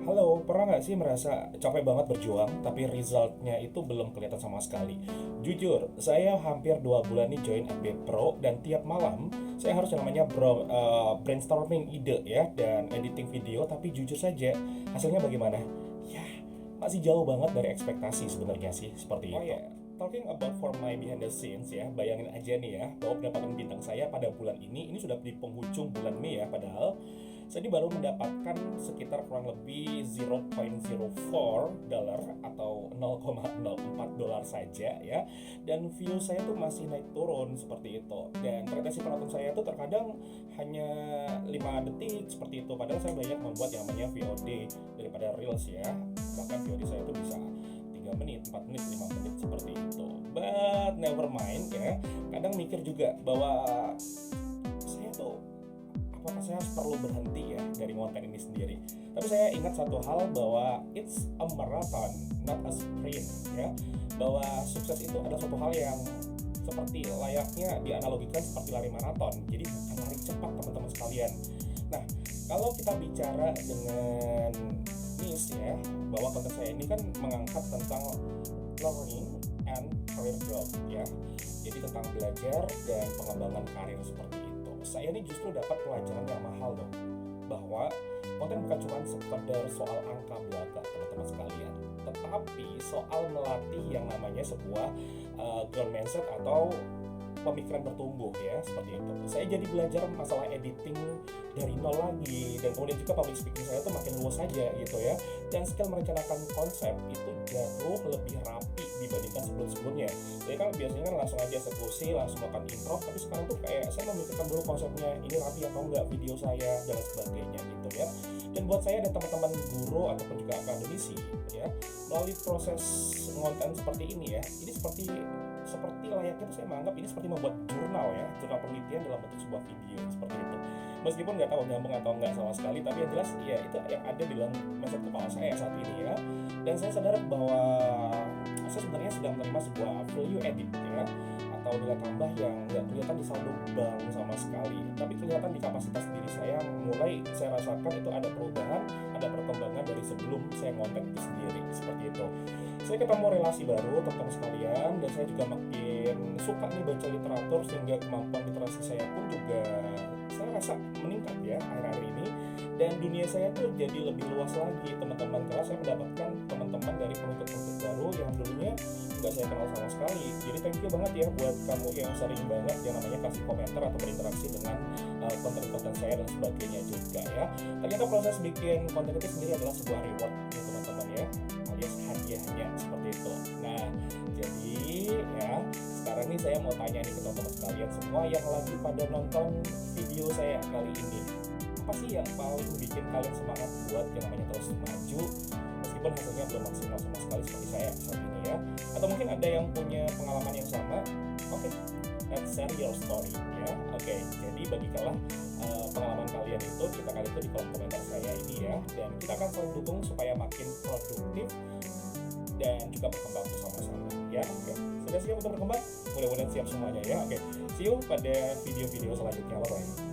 Halo, pernah nggak sih merasa capek banget berjuang, tapi resultnya itu belum kelihatan sama sekali? Jujur, saya hampir 2 bulan nih join FB Pro, dan tiap malam saya harus yang namanya brainstorming ide ya, dan editing video, tapi jujur saja, hasilnya bagaimana? Ya, masih jauh banget dari ekspektasi sebenarnya sih, seperti itu. Oh ya, talking about for my behind the scenes ya, bayangin aja nih ya, bahwa pendapatan bintang saya pada bulan ini sudah di penghujung bulan Mei ya, padahal saya ini baru mendapatkan sekitar kurang lebih 0.04 dolar atau 0,04 dolar saja ya, dan view saya tuh masih naik turun seperti itu, dan retensi penonton saya tuh terkadang hanya 5 detik seperti itu, padahal saya banyak membuat yang namanya VOD daripada Reels ya, bahkan VOD saya tuh bisa 3 menit, 4 menit, 5 menit seperti itu. But never mind ya, kadang mikir juga bahwa saya tuh apakah saya harus perlu berhenti ya dari konten ini sendiri. Tapi saya ingat satu hal bahwa it's a marathon, not a sprint ya. Bahwa sukses itu adalah suatu hal yang seperti layaknya dianalogikan seperti lari maraton. Jadi bukan lari cepat teman-teman sekalian. Nah, kalau kita bicara dengan niche ya, bahwa konten saya ini kan mengangkat tentang learning and career growth ya. Jadi tentang belajar dan pengembangan karir seperti itu. Saya ini justru dapat pelajaran yang mahal dong, bahwa konten bukan cuma sekedar soal angka belaka teman-teman sekalian, tetapi soal melatih yang namanya sebuah growth mindset atau pemikiran bertumbuh ya, seperti itu. Saya jadi belajar masalah editing dari nol lagi, dan kemudian juga public speaking saya tuh makin luas saja gitu ya, dan skill merencanakan konsep itu jauh lebih rapi dibandingkan sebelum-sebelumnya. Jadi kan biasanya kan langsung aja eksekusi, langsung melakukan improv, tapi sekarang tuh kayak saya memikirkan dulu konsepnya, ini rapi atau enggak video saya dan lain sebagainya gitu ya. Dan buat saya dan teman-teman guru ataupun juga akademisi ya, melalui proses konten seperti ini ya, ini seperti layaknya tuh saya menganggap ini seperti membuat jurnal ya, jurnal penelitian dalam bentuk sebuah video seperti itu. Meskipun nggak tahu nyambung atau nggak sama sekali, tapi yang jelas ya itu yang ada di dalam mindset kepala saya saat ini ya. Dan saya sadar bahwa saya sebenarnya sedang menerima sebuah value edit ya, atau nilai tambah yang nggak kelihatan di saldo bank sama sekali, tapi kelihatan di kapasitas diri saya. Mulai saya rasakan itu ada perubahan, ada perkembangan dari sebelum saya ngonten itu sendiri seperti itu. Saya ketemu relasi baru teman-teman sekalian, dan saya juga makin suka nih baca literatur, sehingga kemampuan literasi saya pun juga saya rasa meningkat ya akhir-akhir ini, dan dunia saya tuh jadi lebih luas lagi teman-teman, karena saya mendapatkan teman-teman dari penuntut-penuntut baru yang dulunya nggak saya kenal sama sekali. Jadi thank you banget ya buat kamu yang sering banget yang namanya kasih komentar atau berinteraksi dengan konten-konten saya dan sebagainya juga ya. Ternyata proses bikin konten itu sendiri adalah sebuah reward ya teman-teman ya, alias hadiahnya seperti itu. Nah, jadi ya sekarang nih saya mau tanya nih ke teman-teman sekalian semua yang lagi pada nonton video saya kali ini, apa sih yang paling bikin kalian semangat buat yang namanya terus maju meskipun hasilnya belum maksimal sama sekali seperti saya saat ini ya? Atau mungkin ada yang punya pengalaman yang sama? Oke, let's share your story ya. Oke, jadi bagikanlah pengalaman kalian itu, kita kali itu di kolom komentar saya ini ya, dan kita akan saling dukung supaya makin produktif dan juga berkembang bersama-sama ya. Oke, sudah siap untuk berkembang? Mudah-mudahan siap semuanya ya. Oke, see you pada video-video selanjutnya. Bye bye.